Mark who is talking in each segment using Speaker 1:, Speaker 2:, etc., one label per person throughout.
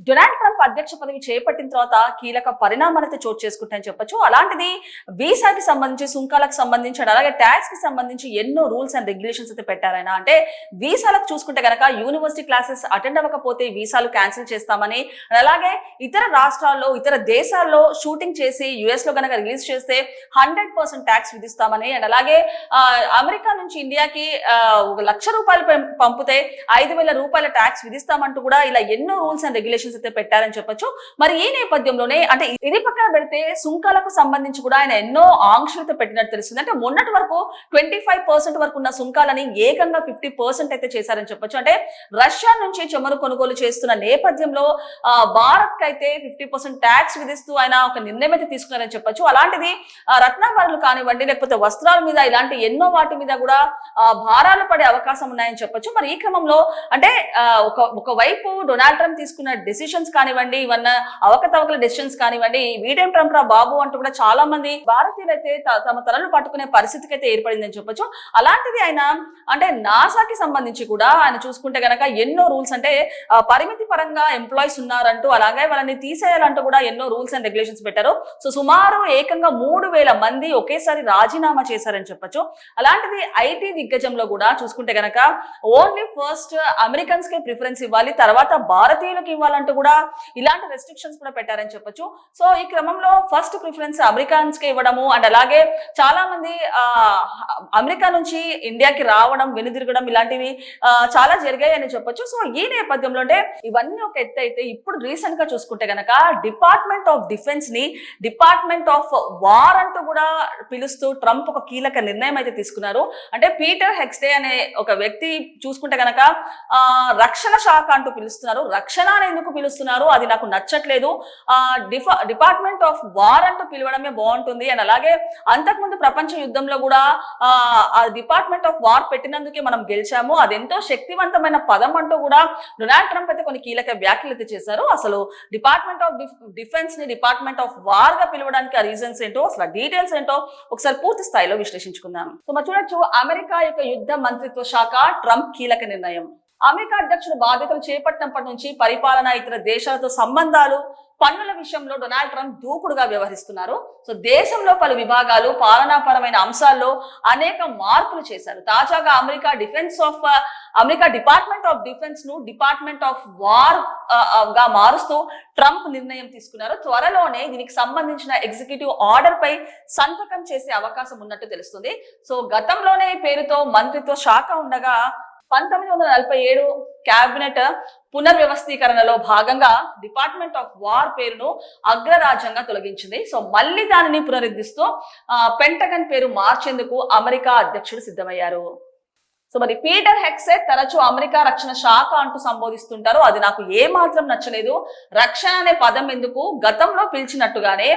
Speaker 1: Donald Trump అధ్యక్ష పదవి చేపట్టిన తర్వాత కీలక పరిణామాలైతే చోటు చేసుకుంటాయని చెప్పొచ్చు. అలాంటిది వీసాకి సంబంధించి, సుంకాలకు సంబంధించి, అలాగే ట్యాక్స్ కి సంబంధించి ఎన్నో రూల్స్ అండ్ రెగ్యులేషన్స్ అయితే పెట్టారైనా. అంటే వీసాలకు చూసుకుంటే గనక యూనివర్సిటీ క్లాసెస్ అటెండ్ అవ్వకపోతే వీసాలు క్యాన్సిల్ చేస్తామని, అలాగే ఇతర రాష్ట్రాల్లో, ఇతర దేశాల్లో షూటింగ్ చేసి యుఎస్ లో గనక రిలీజ్ చేస్తే 100% ట్యాక్స్ విధిస్తామని, అండ్ అలాగే అమెరికా నుంచి ఇండియాకి ₹1,00,000 పంపితే ₹5,000 ట్యాక్స్ విధిస్తామంటూ కూడా ఇలా ఎన్నో రూల్స్ అండ్ రెగ్యులేషన్స్ అయితే పెట్టారని చెప్పొచ్చు. మరి ఈ నేపథ్యంలోనే అంటే ఇది పక్కన పెడితే సుంకాలకు సంబంధించి కూడా ఆయన ఎన్నో ఆంక్షలతో పెట్టినట్టు తెలుస్తుంది. అంటే మొన్నటి వరకు 25% వరకు ఉన్న సుంకాలని ఏకంగా 50% అయితే చేశారని చెప్పొచ్చు. అంటే రష్యా నుంచి చమురు కొనుగోలు చేస్తున్న నేపథ్యంలో భారత్ కి అయితే 50% ట్యాక్స్ విధిస్తూ ఆయన ఒక నిర్ణయం అయితే తీసుకున్నారని చెప్పొచ్చు. అలాంటిది రత్నాభరణాలు కానివ్వండి, లేకపోతే వస్త్రాల మీద, ఇలాంటి ఎన్నో వాటి మీద కూడా భారాలు పడే అవకాశం ఉన్నాయని చెప్పొచ్చు. మరి ఈ క్రమంలో అంటే ఒకవైపు డొనాల్డ్ ట్రంప్ తీసుకున్న డెసిషన్స్ కానివ్వండి, ఇవన్న అవకతవకల డెసిషన్స్ కానివ్వండి, వీడేం ట్రంప్ రా బాబు అంటూ కూడా చాలా మంది భారతీయులు అయితే తమ తలలు పట్టుకునే పరిస్థితికి అయితే ఏర్పడిందని చెప్పొచ్చు. అలాంటిది ఆయన అంటే నాసాకి సంబంధించి కూడా ఆయన చూసుకుంటే గనక ఎన్నో రూల్స్, అంటే పరిమితి పరంగా ఎంప్లాయీస్ ఉన్నారంటూ, అలాగే వాళ్ళని తీసేయాలంటూ కూడా ఎన్నో రూల్స్ అండ్ రెగ్యులేషన్స్ పెట్టారు. సో సుమారు ఏకంగా 3,000 మంది ఒకేసారి రాజీనామా చేశారని చెప్పొచ్చు. అలాంటిది ఐటీ దిగ్గజంలో కూడా చూసుకుంటే గనక ఓన్లీ ఫస్ట్ అమెరికన్స్ కే ప్రిఫరెన్స్ ఇవ్వాలి, తర్వాత భారతీయులకు ఇవ్వాలంటూ కూడా ఇలాంటి రెస్ట్రిక్షన్స్ కూడా పెట్టారని చెప్పొచ్చు. సో ఈ క్రమంలో ఫస్ట్ ప్రిఫరెన్స్ అమెరికన్స్ కి ఇవ్వడము, అండ్ అలాగే చాలా మంది అమెరికా నుంచి ఇండియాకి రావడం, వెనుదిరగడం, ఇలాంటివి చాలా జరిగాయి అని చెప్పొచ్చు. సో ఈ నేపథ్యంలో అంటే ఇవన్నీ ఒక ఎత్తు అయితే, ఇప్పుడు రీసెంట్ గా చూసుకుంటే గనక డిపార్ట్మెంట్ ఆఫ్ డిఫెన్స్ ని డిపార్ట్మెంట్ ఆఫ్ వార్ అంటూ కూడా పిలుస్తూ ట్రంప్ ఒక కీలక నిర్ణయం అయితే తీసుకున్నారు. అంటే పీటర్ హెగ్సే అనే ఒక వ్యక్తి చూసుకుంటే గనక రక్షణ శాఖ అంటూ పిలుస్తున్నారు. రక్షణ అని ఎందుకు పిలుస్తున్నారు, అది నాకు నచ్చట్లేదు, డిపార్ట్మెంట్ ఆఫ్ వార్ అంటూ పిలవడమే బాగుంటుంది. అండ్ అలాగే అంతకుముందు ప్రపంచ యుద్ధంలో కూడా ఆ డిపార్ట్మెంట్ ఆఫ్ వార్ పెట్టినందుకే మనం గెలిచాము, అదెంతో శక్తివంతమైన పదం అంటూ కూడా డొనాల్డ్ ట్రంప్ అయితే కొన్ని కీలక వ్యాఖ్యలు అయితే చేశారు. అసలు డిపార్ట్మెంట్ ఆఫ్ డిఫెన్స్ ని డిపార్ట్మెంట్ ఆఫ్ వార్ గా పిలవడానికి ఆ రీజన్స్ ఏంటో, అసలు డీటెయిల్స్ ఏంటో ఒకసారి పూర్తి స్థాయిలో విశ్లేషించుకుందాం. సో మరి చూడొచ్చు, అమెరికా యొక్క యుద్ధ మంత్రిత్వ శాఖ ట్రంప్ కీలక నిర్ణయం. అమెరికా అధ్యక్షుడు బాధ్యతలు చేపట్టినప్పటి నుంచి పరిపాలన, ఇతర దేశాలతో సంబంధాలు, పన్నుల విషయంలో డొనాల్డ్ ట్రంప్ దూకుడుగా వ్యవహరిస్తున్నారు. సో దేశంలో పలు విభాగాలు, పాలనాపరమైన అంశాల్లో అనేక మార్పులు చేశారు. తాజాగా అమెరికా డిపార్ట్మెంట్ ఆఫ్ డిఫెన్స్ ను డిపార్ట్మెంట్ ఆఫ్ వార్ గా మారుస్తూ ట్రంప్ నిర్ణయం తీసుకున్నారు. త్వరలోనే దీనికి సంబంధించిన ఎగ్జిక్యూటివ్ ఆర్డర్ పై సంతకం చేసే అవకాశం ఉన్నట్టు తెలుస్తుంది. సో గతంలోనే ఈ పేరుతో మంత్రిత్వ శాఖ ఉండగా 1947 క్యాబినెట్ పునర్వ్యవస్థీకరణలో భాగంగా డిపార్ట్మెంట్ ఆఫ్ వార్ పేరును అగ్రరాజ్యంగా తొలగించింది. సో మళ్ళీ దానిని పునరుద్ధరిస్తూ పెంటగన్ పేరు మార్చేందుకు అమెరికా అధ్యక్షుడు సిద్ధమయ్యారు. సో మరి పీటర్ హెగ్సే తరచూ అమెరికా రక్షణ శాఖ అంటూ సంబోధిస్తుంటారు, అది నాకు ఏ మాత్రం నచ్చలేదు. రక్షణ అనే పదం ఎందుకు, గతంలో పిలిచినట్టుగానే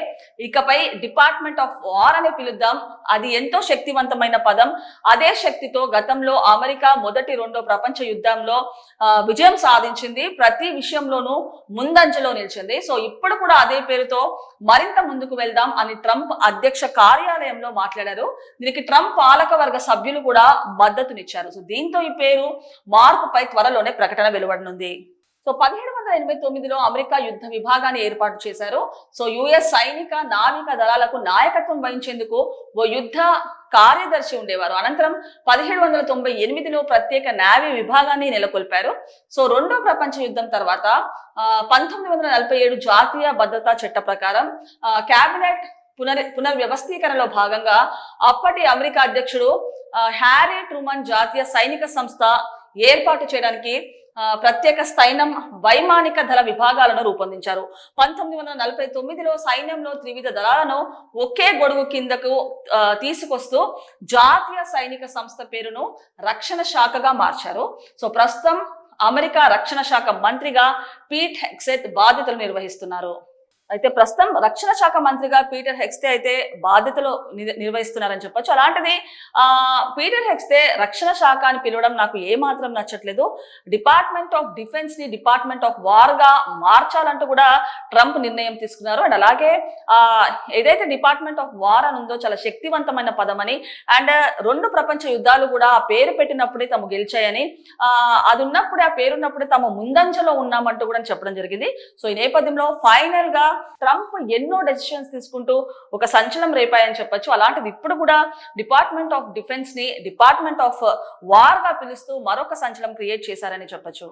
Speaker 1: ఇకపై డిపార్ట్మెంట్ ఆఫ్ వార్ అనే పిలుద్దాం, అది ఎంతో శక్తివంతమైన పదం. అదే శక్తితో గతంలో అమెరికా మొదటి, రెండో ప్రపంచ యుద్ధంలో విజయం సాధించింది, ప్రతి విషయంలోనూ ముందంజలో నిలిచింది. సో ఇప్పుడు కూడా అదే పేరుతో మరింత ముందుకు వెళ్దాం అని ట్రంప్ అధ్యక్ష కార్యాలయంలో మాట్లాడారు. దీనికి ట్రంప్ పాలకవర్గ సభ్యులు కూడా మద్దతునిచ్చారు. సో దీంతో ఈ పేరు మార్పుపై త్వరలోనే ప్రకటన వెలువడనుంది. సో 1789లో అమెరికా యుద్ధ విభాగాన్ని ఏర్పాటు చేశారు. సో యుఎస్ సైనిక, నావిక దళాలకు నాయకత్వం వహించేందుకు ఓ యుద్ధ కార్యదర్శి ఉండేవారు. అనంతరం 1798లో ప్రత్యేక నావీ విభాగాన్ని నెలకొల్పారు. సో రెండో ప్రపంచ యుద్ధం తర్వాత 1947 జాతీయ భద్రతా చట్ట ప్రకారం క్యాబినెట్ పునర్వ్యవస్థీకరణలో భాగంగా అప్పటి అమెరికా అధ్యక్షుడు హ్యారీ ట్రూమన్ జాతీయ సైనిక సంస్థ ఏర్పాటు చేయడానికి ప్రత్యేక సైన్యం వైమానిక దళ విభాగాలను రూపొందించారు. 1949లో సైన్యంలో త్రివిధ దళాలను ఒకే గొడుగు కిందకు తీసుకొస్తూ జాతీయ సైనిక సంస్థ పేరును రక్షణ శాఖగా మార్చారు. సో ప్రస్తుతం అమెరికా రక్షణ శాఖ మంత్రిగా పీట్ హెగ్సే బాధ్యతలు నిర్వహిస్తున్నారు. అయితే ప్రస్తుతం రక్షణ శాఖ మంత్రిగా పీటర్ హెగ్స్టే అయితే బాధ్యతలు నిర్వహిస్తున్నారని చెప్పొచ్చు. అలాంటిది పీటర్ హెగ్స్టే రక్షణ శాఖ అని పిలవడం నాకు ఏమాత్రం నచ్చట్లేదు. డిపార్ట్మెంట్ ఆఫ్ డిఫెన్స్ ని డిపార్ట్మెంట్ ఆఫ్ వార్ గా మార్చాలంటూ కూడా ట్రంప్ నిర్ణయం తీసుకున్నారు. అండ్ అలాగే ఏదైతే డిపార్ట్మెంట్ ఆఫ్ వార్ అని ఉందో చాలా శక్తివంతమైన పదం అని, అండ్ 2 ప్రపంచ యుద్ధాలు కూడా ఆ పేరు పెట్టినప్పుడే తాము గెలిచాయని, అది ఉన్నప్పుడే, ఆ పేరున్నప్పుడే తాము ముందంజలో ఉన్నామంటూ కూడా చెప్పడం జరిగింది. సో ఈ నేపథ్యంలో ఫైనల్ గా ట్రంప్ ఎన్నో డెసిషన్స్ తీసుకుంటూ ఒక సంచలనం రేపాయని చెప్పొచ్చు. అలాంటిది ఇప్పుడు కూడా డిపార్ట్మెంట్ ఆఫ్ డిఫెన్స్ ని డిపార్ట్మెంట్ ఆఫ్ వార్ గా పిలుస్తూ మరొక సంచలనం క్రియేట్ చేశారని చెప్పొచ్చు.